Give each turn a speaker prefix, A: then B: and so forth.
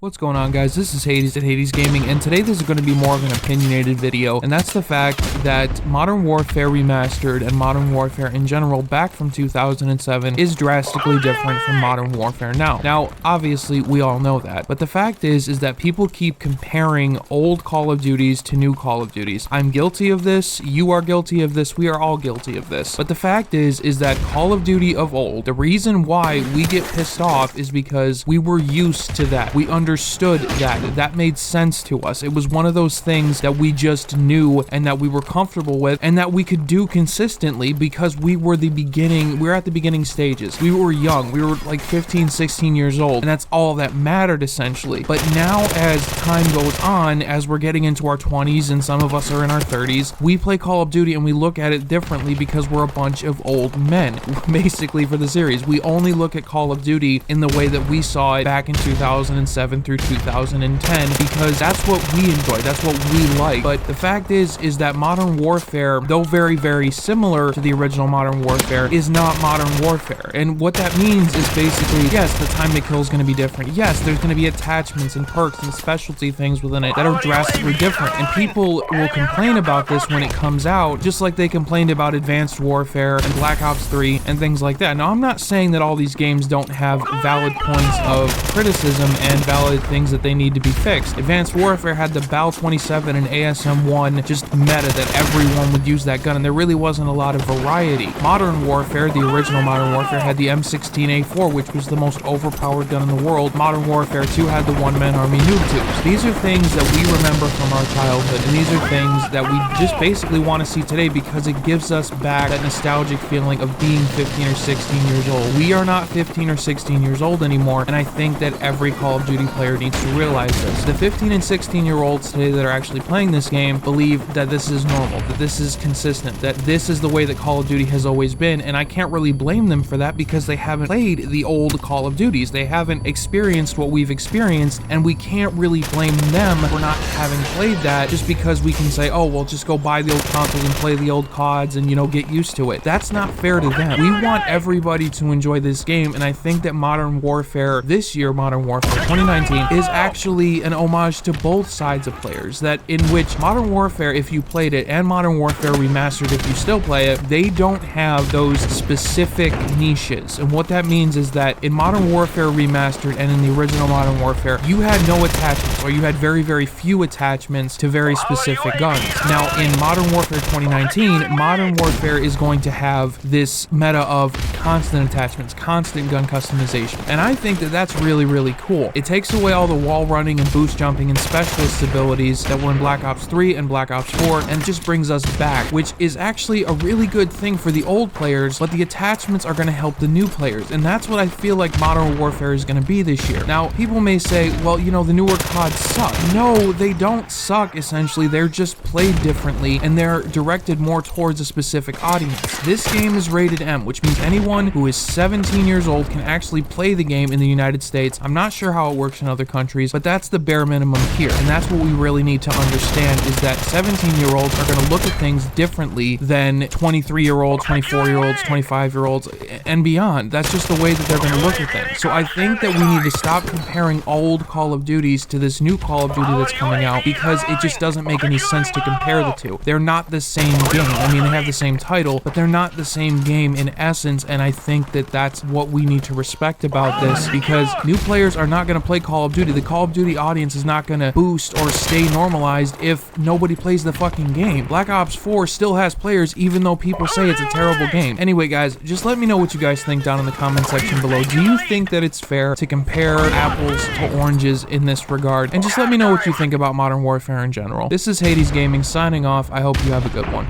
A: What's going on, guys? This is Hades at Hades Gaming, and today this is going to be more of an opinionated video, and that's the fact that Modern Warfare Remastered and Modern Warfare in general back from 2007 is drastically different from Modern Warfare now. Now, obviously, we all know that, but the fact is that people keep comparing old Call of Duties to new Call of Duties. I'm guilty of this, you are guilty of this, we are all guilty of this, but the fact is that Call of Duty of old, the reason why we get pissed off is because we were used to that. We understood that made sense to us. It was one of those things that we just knew and that we were comfortable with and that we could do consistently because we were at the beginning stages. We were young. We were like 15, 16 years old, and that's all that mattered essentially. But now as time goes on, as we're getting into our 20s and some of us are in our 30s, we play Call of Duty and we look at it differently because we're a bunch of old men, basically, for the series. We only look at Call of Duty in the way that we saw it back in 2007 through 2010 because that's what we enjoy, that's what we like. But the fact is that Modern Warfare, though very, very similar to the original Modern Warfare, is not Modern Warfare. And what that means is basically, yes, the time to kill is going to be different. Yes, there's going to be attachments and perks and specialty things within it that are drastically different. And people will complain about this when it comes out, just like they complained about Advanced Warfare and Black Ops 3 and things like that. Now, I'm not saying that all these games don't have valid points of criticism and valid things that they need to be fixed. Advanced Warfare had the BAL-27 and ASM-1 just meta that everyone would use that gun, and there really wasn't a lot of variety. Modern Warfare, the original Modern Warfare, had the M16A4, which was the most overpowered gun in the world. Modern Warfare 2 had the one-man army noob tubes. These are things that we remember from our childhood, and these are things that we just basically want to see today because it gives us back that nostalgic feeling of being 15 or 16 years old. We are not 15 or 16 years old anymore, and I think that every Call of Duty player needs to realize this. The 15 and 16-year-olds today that are actually playing this game believe that this is normal, that this is consistent, that this is the way that Call of Duty has always been, and I can't really blame them for that because they haven't played the old Call of Duties. They haven't experienced what we've experienced, and we can't really blame them for not having played that just because we can say, oh, well, just go buy the old consoles and play the old CODs and, you know, get used to it. That's not fair to them. We want everybody to enjoy this game, and I think that Modern Warfare this year, Modern Warfare 2019, is actually an homage to both sides of players, that in which Modern Warfare, if you played it, and Modern Warfare Remastered, if you still play it, they don't have those specific niches. And what that means is that in Modern Warfare Remastered and in the original Modern Warfare, you had no attachments, or you had very, very few attachments to very specific guns. Now, in Modern Warfare 2019, Modern Warfare is going to have this meta of constant attachments, constant gun customization, and I think that that's really, really cool. It takes away all the wall running and boost jumping and specialist abilities that were in Black Ops 3 and Black Ops 4 and just brings us back, which is actually a really good thing for the old players, but the attachments are going to help the new players, and that's what I feel like Modern Warfare is going to be this year. Now, people may say, well, you know, the newer CODs suck. No, they don't suck, essentially. They're just played differently, and they're directed more towards a specific audience. This game is rated M, which means anyone who is 17 years old can actually play the game in the United States. I'm not sure how it works in other countries, but that's the bare minimum here, and that's what we really need to understand is that 17-year-olds are going to look at things differently than 23-year-olds, 24-year-olds, 25-year-olds, and beyond. That's just the way that they're going to look at things. So I think that we need to stop comparing old Call of Duties to this new Call of Duty that's coming out because it just doesn't make any sense to compare the two. They're not the same game. I mean, they have the same title, but they're not the same game in essence, and I think that that's what we need to respect about this because new players are not going to play Call of Duty. The Call of Duty audience is not going to boost or stay normalized if nobody plays the fucking game. Black Ops 4 still has players even though people say it's a terrible game. Anyway, guys, just let me know what you guys think down in the comment section below. Do you think that it's fair to compare apples to oranges in this regard? And just let me know what you think about Modern Warfare in general. This is Hades Gaming signing off. I hope you have a good one.